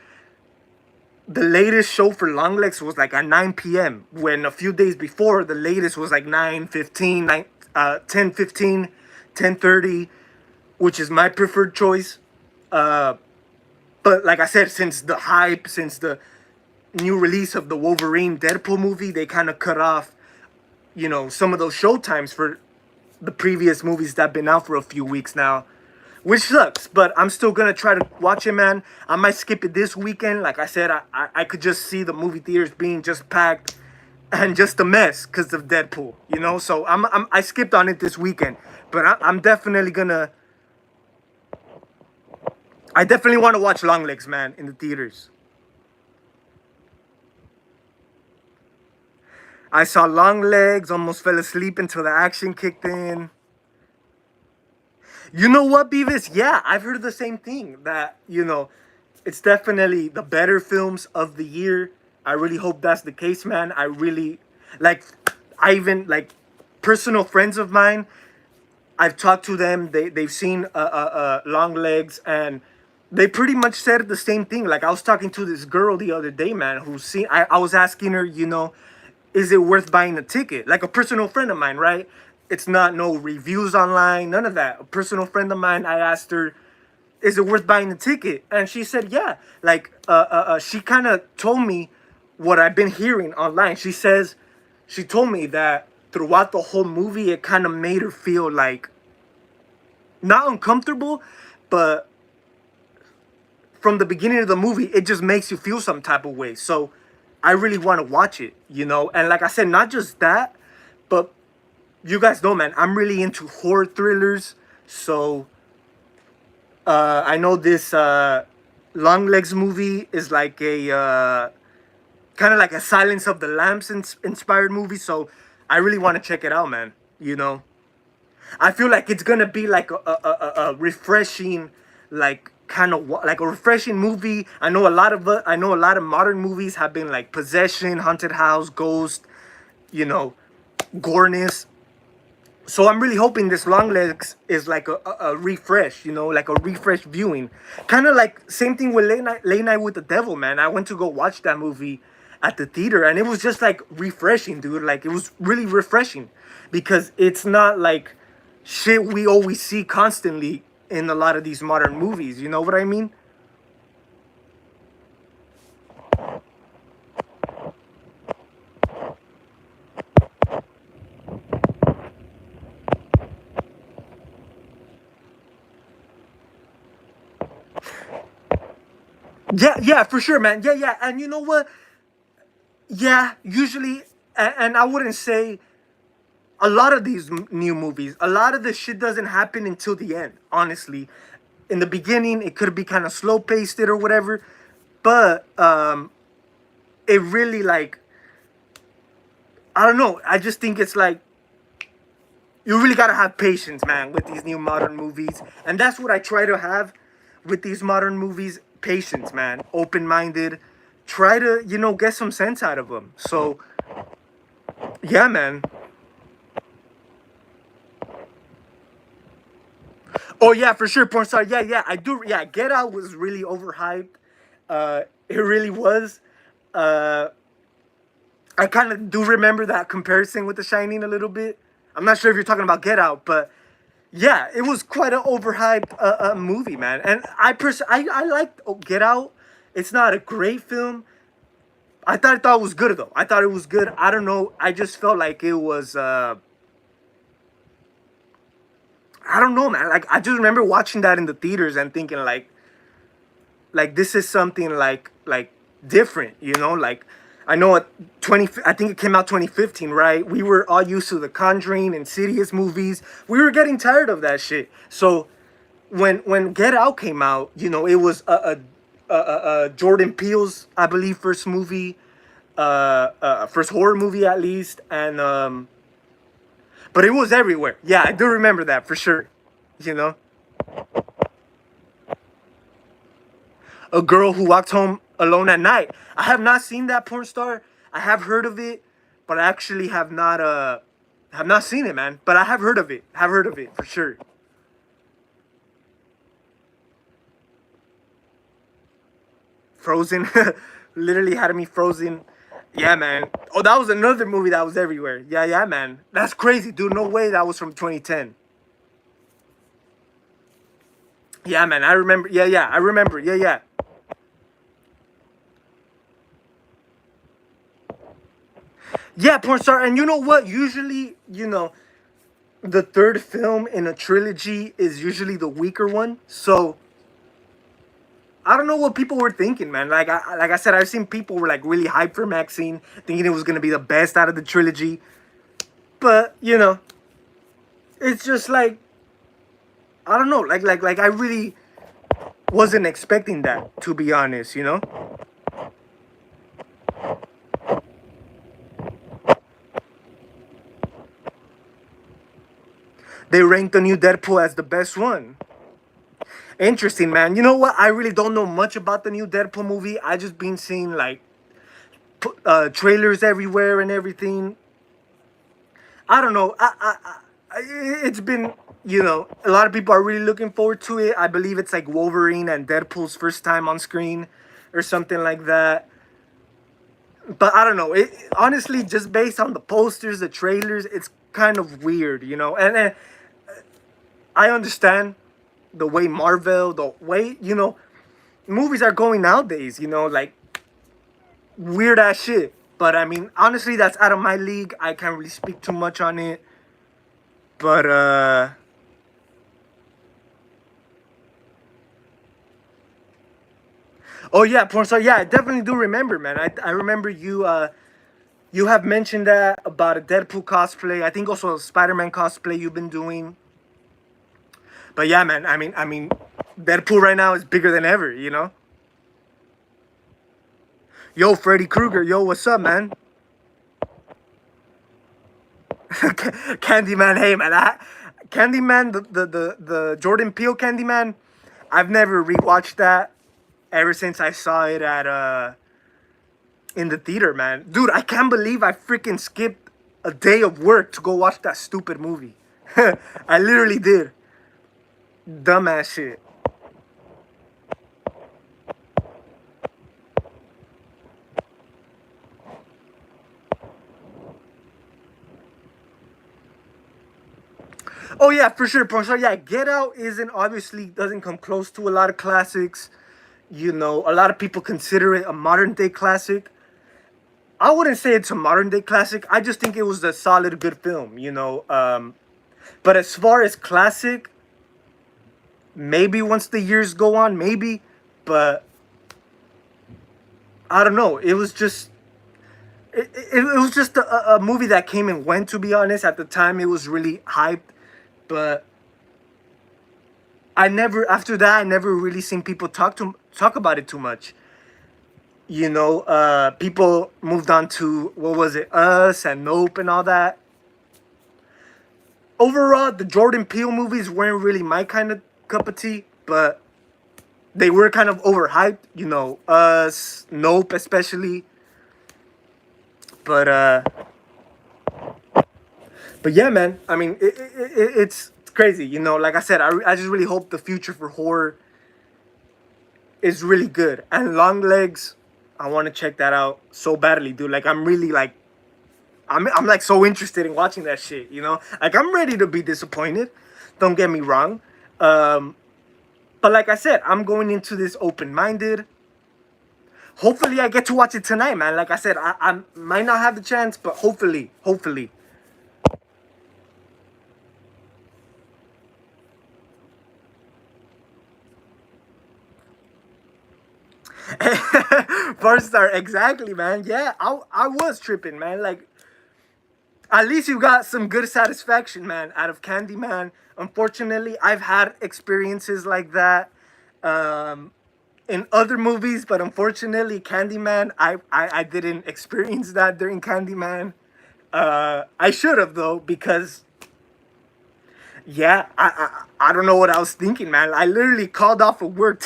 The latest show for Long Legs was like at 9 p.m. when a few days before the latest was like 9:15, 10:15, 10:30, which is my preferred choice. But like I said, since the hype, since the new release of the Wolverine Deadpool movie, they kind of cut off, you know, some of those show times for the previous movies that have been out for a few weeks now, which sucks. But I'm still gonna try to watch it, man. I might skip it this weekend. Like I said, I could just see the movie theaters being just packed and just a mess because of Deadpool, you know. So I skipped on it this weekend, but I'm definitely gonna. I definitely want to watch Long Legs, man, in the theaters. I saw Long Legs, almost fell asleep until the action kicked in. You know what, Beavis? Yeah, I've heard the same thing. That, you know, it's definitely the better films of the year. I really hope that's the case, man. I really, like, I even like personal friends of mine. I've talked to them. They've seen Long Legs, and they pretty much said the same thing. Like I was talking to this girl the other day, man, who's seen. I was asking her, is it worth buying a ticket? Like a personal friend of mine, right? It's not no reviews online, none of that. A personal friend of mine. I asked her, is it worth buying the ticket? And she said, yeah. Like she kind of told me what I've been hearing online. She told me that throughout the whole movie, it kind of made her feel like not uncomfortable, but from the beginning of the movie, it just makes you feel some type of way. So I really want to watch it, And like I said, not just that, but you guys know, man, I'm really into horror thrillers. So I know this Long Legs movie is like a kind of like a Silence of the Lambs inspired movie. So I really want to check it out, man. I feel like it's gonna be like a refreshing, like kind of like a refreshing movie. I know a lot of modern movies have been like Possession, Haunted House, Ghost, you know, goreness. So I'm really hoping this Long Legs is like a refresh, like a refresh viewing. Kind of like same thing with Late Night with the Devil, man. I went to go watch that movie at the theater, and it was just like refreshing, dude. Like it was really refreshing because it's not like shit we always see constantly in a lot of these modern movies. You know what I mean? Yeah, yeah, for sure, man. Yeah, yeah. And you know what? Yeah, usually, and I wouldn't say a lot of these new movies, a lot of the shit doesn't happen until the end, honestly. In the beginning, it could be kind of slow paced or whatever, but it really, like, I don't know. I just think it's like, you really gotta have patience, man, with these new modern movies. And that's what I try to have with these modern movies, patience, man. Open minded. Try to, get some sense out of them. So, yeah, man. Oh yeah, for sure, porn star. Yeah, yeah, I do. Yeah, Get Out was really overhyped. It really was. Uh, I kind of do remember that comparison with The Shining a little bit. I'm not sure if you're talking about Get Out, but yeah, it was quite an overhyped movie, man. And I liked Get Out. It's not a great film. I thought it was good though. I thought it was good. I don't know. I just felt like it was. I don't know, man. Like I just remember watching that in the theaters and thinking like this is something like different, Like I know at 20, I think it came out 2015, right? We were all used to the Conjuring and Insidious movies. We were getting tired of that shit. So when Get Out came out, it was Jordan Peele's, I believe, first movie, first horror movie at least, and but it was everywhere. Yeah, I do remember that for sure. You know, a girl who walked home alone at night. I have not seen that, porn star. I have heard of it, but I actually have not seen it, man. But I have heard of it. Have heard of it for sure. Frozen, literally had me frozen. Yeah, man. Oh, that was another movie that was everywhere. Yeah, yeah, man. That's crazy, dude. No way that was from 2010. Yeah, man. I remember. Yeah, yeah. I remember. Yeah, yeah. Yeah, porn star. And you know what? Usually, the third film in a trilogy is usually the weaker one. So I don't know what people were thinking, man. Like I said, I've seen people were like really hyped for Maxine, thinking it was gonna be the best out of the trilogy. But it's just like I don't know. Like I really wasn't expecting that, to be honest. They ranked the new Deadpool as the best one. Interesting, man. You know what? I really don't know much about the new Deadpool movie. I just been seeing like trailers everywhere and everything. I don't know. It's been, a lot of people are really looking forward to it. I believe it's like Wolverine and Deadpool's first time on screen or something like that. But I don't know. Honestly, just based on the posters, the trailers, it's kind of weird, And I understand the way Marvel, the way, movies are going nowadays, like weird ass shit. But I mean, honestly, that's out of my league. I can't really speak too much on it. But oh yeah, porn star. Yeah, I definitely do remember, man. I remember you have mentioned that about a Deadpool cosplay. I think also a Spider-Man cosplay you've been doing. But yeah, man. I mean, Deadpool right now is bigger than ever. Yo, Freddy Krueger. Yo, what's up, man? Candyman. Hey, man. Candyman, the Jordan Peele Candyman. I've never rewatched that ever since I saw it at in the theater, man. Dude, I can't believe I freaking skipped a day of work to go watch that stupid movie. I literally did. Dumbass shit. Oh yeah, for sure, bro. So yeah, Get Out isn't obviously doesn't come close to a lot of classics. A lot of people consider it a modern day classic. I wouldn't say it's a modern day classic. I just think it was a solid, good film. But as far as classic, maybe once the years go on, maybe. But I don't know. It was just a movie that came and went. To be honest, at the time it was really hyped, but after that I never really seen people talk about it too much. People moved on to what was it, Us and Nope and all that. Overall, the Jordan Peele movies weren't really my kind of cup of tea, but they were kind of overhyped. Us, Nope, especially. But yeah, man. I mean, it's crazy. Like I said, I just really hope the future for horror is really good. And Long Legs, I want to check that out so badly, dude. Like I'm really like, I'm like so interested in watching that shit. Like I'm ready to be disappointed. Don't get me wrong. But like I said, I'm going into this open minded. Hopefully, I get to watch it tonight, man. Like I said, I might not have the chance, but hopefully. First star, exactly, man. Yeah, I was tripping, man. Like, at least you got some good satisfaction, man, out of Candyman. Unfortunately, I've had experiences like that in other movies, but unfortunately, Candyman, I didn't experience that during Candyman. I should have though, because yeah, I don't know what I was thinking, man. I literally called off of work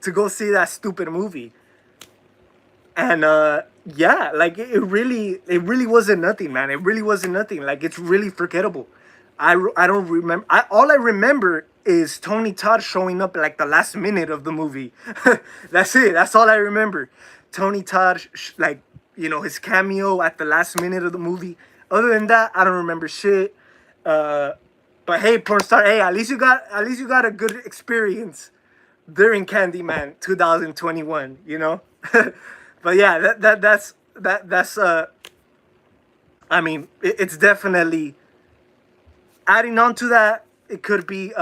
to go see that stupid movie. And yeah, like it really wasn't nothing, man. It really wasn't nothing. Like it's really forgettable. I don't remember. All I remember is Tony Todd showing up at like the last minute of the movie. That's it. That's all I remember. Tony Todd, like his cameo at the last minute of the movie. Other than that, I don't remember shit. Uh, but hey, porn star, hey, at least you got a good experience during Candyman 2021. But yeah, that's. I mean, it's definitely adding on to that. It could be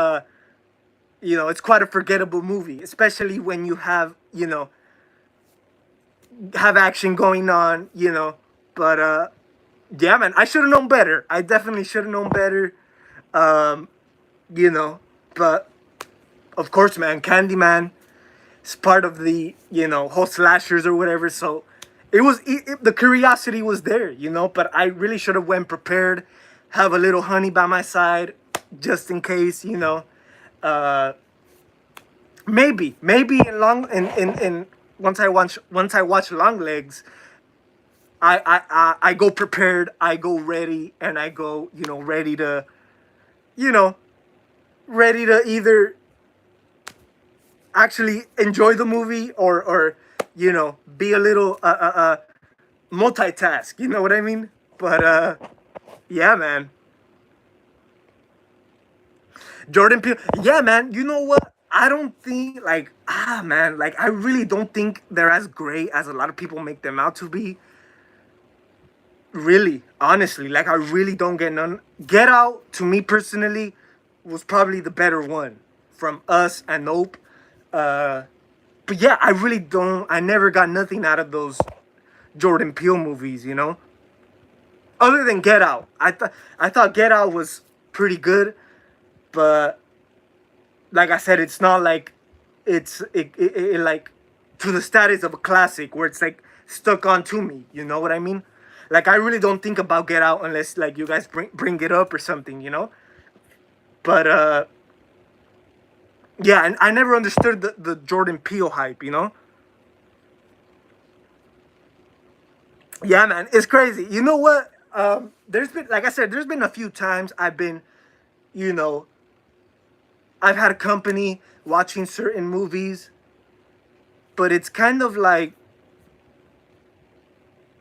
it's quite a forgettable movie, especially when you have action going on. But yeah, man, I should have known better. I definitely should have known better. Um, you know, but of course, man, Candyman is part of the whole slashers or whatever. So the curiosity was there, But I really should have went prepared, have a little honey by my side, just in case, Uh, maybe in once I watch Long Legs, I go prepared, I go ready, and I go, you know, ready to either actually enjoy the movie or be a little multitask. You know what I mean? But yeah, man. Jordan Peele. Yeah, man. You know what? I don't think man, like I really don't think they're as great as a lot of people make them out to be. Really, honestly, like I really don't get none. Get Out to me personally was probably the better one from Us and Nope. Uh, but yeah, I really don't. I never got nothing out of those Jordan Peele movies. Other than Get Out. I thought Get Out was pretty good, but like I said, it's not like it like to the status of a classic where it's like stuck onto me. You know what I mean? Like I really don't think about Get Out unless like you guys bring it up or something. But yeah, and I never understood the Jordan Peele hype. Yeah, man, it's crazy. You know what? There's been, like I said, there's been a few times you know, I've had a company watching certain movies, but it's kind of like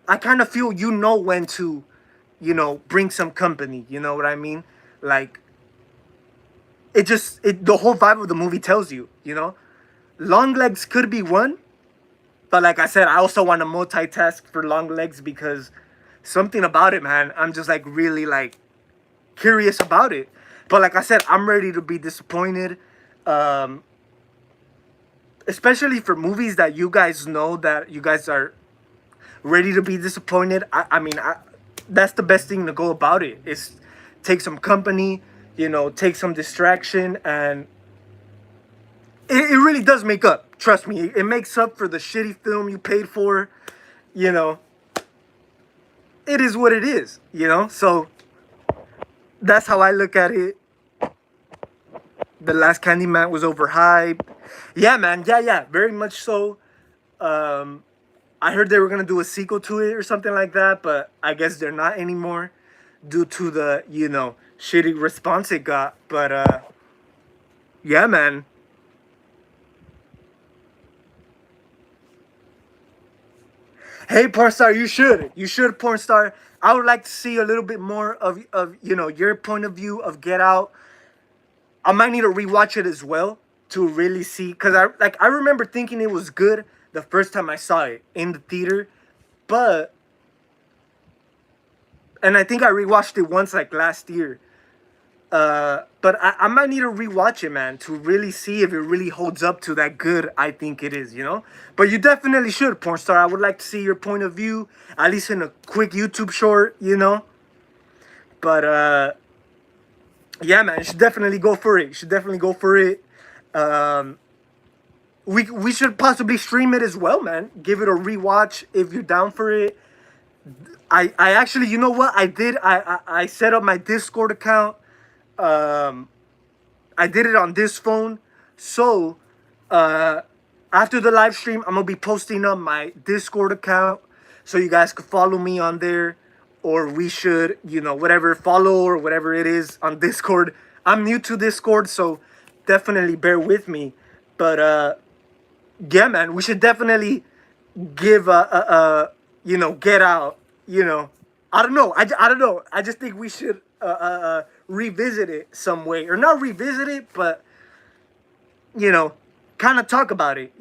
I kind of feel when to, bring some company. You know what I mean? Like the whole vibe of the movie tells you. Long legs could be one, but like I said, I also want to multitask for long legs because something about it, man. I'm just like really like curious about it. But like I said, I'm ready to be disappointed. Um, Especially for movies that you guys know that you guys are ready to be disappointed. That's the best thing to go about it. Is take some company, take some distraction, and it really does make up. Trust me, it makes up for the shitty film you paid for. You know, it is what it is. So that's how I look at it. The Last Candyman was overhyped. Yeah, man. Yeah, yeah. Very much so. Um, I heard they were gonna do a sequel to it or something like that, but I guess they're not anymore due to the shitty response it got. But yeah, man. Hey, porn star, you should porn star. I would like to see a little bit more of your point of view of Get Out. I might need to rewatch it as well to really see, because I remember thinking it was good the first time I saw it in the theater, but and I think I rewatched it once like last year. But I might need to rewatch it, man, to really see if it really holds up to that good I think it is. But you definitely should, porn star. I would like to see your point of view, at least in a quick YouTube short. But yeah, man, you should definitely go for it. You should definitely go for it. Um, we should possibly stream it as well, man. Give it a rewatch if you're down for it. I actually, you know what I did? I set up my Discord account. Um, I did it on this phone. So, uh, after the live stream, I'm gonna be posting up my Discord account so you guys could follow me on there, or we should, whatever, follow or whatever it is on Discord. I'm new to Discord, so definitely bear with me. But yeah, man, we should definitely give Get Out. I don't know. I don't know. I just think we should revisit it some way, or not revisit it, but you know, kind of talk about it.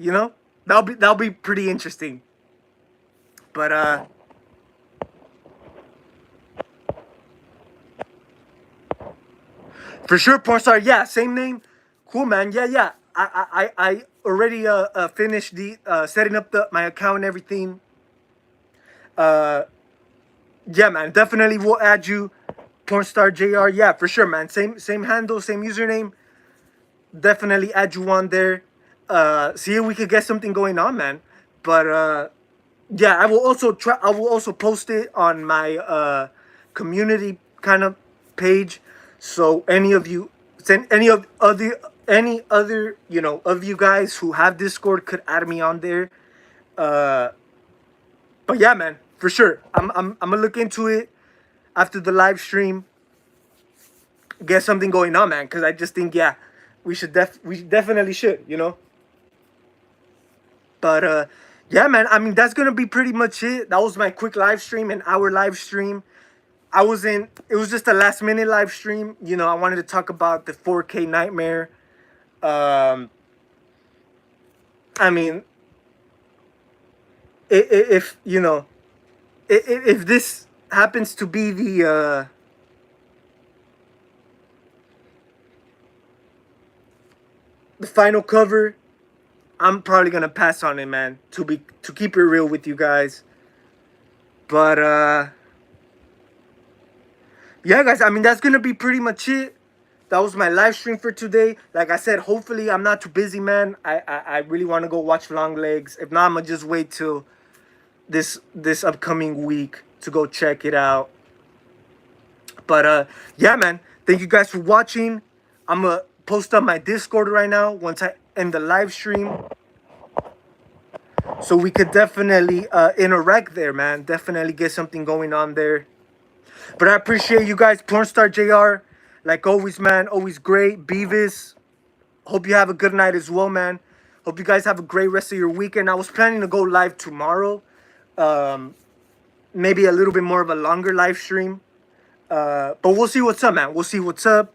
That'll be pretty interesting. But for sure, porn star. Yeah, same name. Cool, man. Yeah, yeah. I already finished the setting up my account and everything. Uh, yeah, man. Definitely will add you, porn star Jr. Yeah, for sure, man. Same handle, same username. Definitely add you on there. See if we could get something going on, man. But yeah, I will also try. I will also post it on my community kind of page. So any of you, send any other of you guys who have Discord could add me on there. Uh, but yeah, man, for sure. I'm gonna look into it after the live stream. Get something going on, man. Because I just think, yeah, we definitely should, you know. But yeah, man. I mean, that's gonna be pretty much it. That was my quick live stream, an hour live stream. I was in. It was just a last minute live stream. You know, I wanted to talk about the 4K Nightmare. Um, I mean, if you know, if this happens to be the final cover, I'm probably gonna pass on it, man. To keep it real with you guys. But yeah, guys. I mean, that's gonna be pretty much it. That was my live stream for today. Like I said, hopefully I'm not too busy, man. I really want to go watch Long Legs. If not, I'm gonna just wait till this upcoming week to go check it out. But yeah, man. Thank you guys for watching. I'm gonna post up my Discord right now once I end the live stream, so we could definitely interact there, man. Definitely get something going on there. But I appreciate you guys. Pornstar JR, like always, man. Always great. Beavis, hope you have a good night as well, man. Hope you guys have a great rest of your weekend. I was planning to go live tomorrow. Maybe a little bit more of a longer live stream. But we'll see what's up, man. We'll see what's up.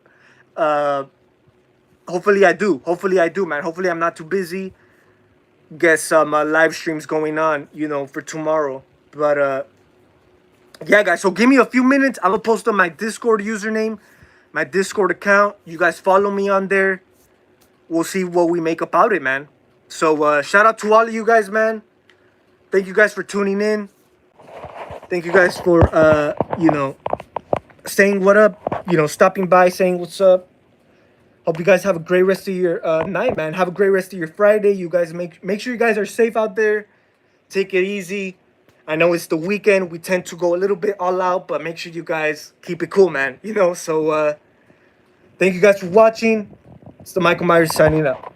Hopefully I do. Hopefully I do, man. Hopefully I'm not too busy. Get some live streams going on, you know, for tomorrow. But yeah, guys. So give me a few minutes. I'm gonna post on my Discord username, my Discord account. You guys follow me on there. We'll see what we make about it, man. So shout out to all of you guys, man. Thank you guys for tuning in. Thank you guys for you know, saying what up, you know, stopping by, saying what's up. Hope you guys have a great rest of your night, man. Have a great rest of your Friday. You guys make sure you guys are safe out there. Take it easy. I know it's the weekend. We tend to go a little bit all out, but make sure you guys keep it cool, man. You know, so thank you guys for watching. It's the Michael Myers signing out.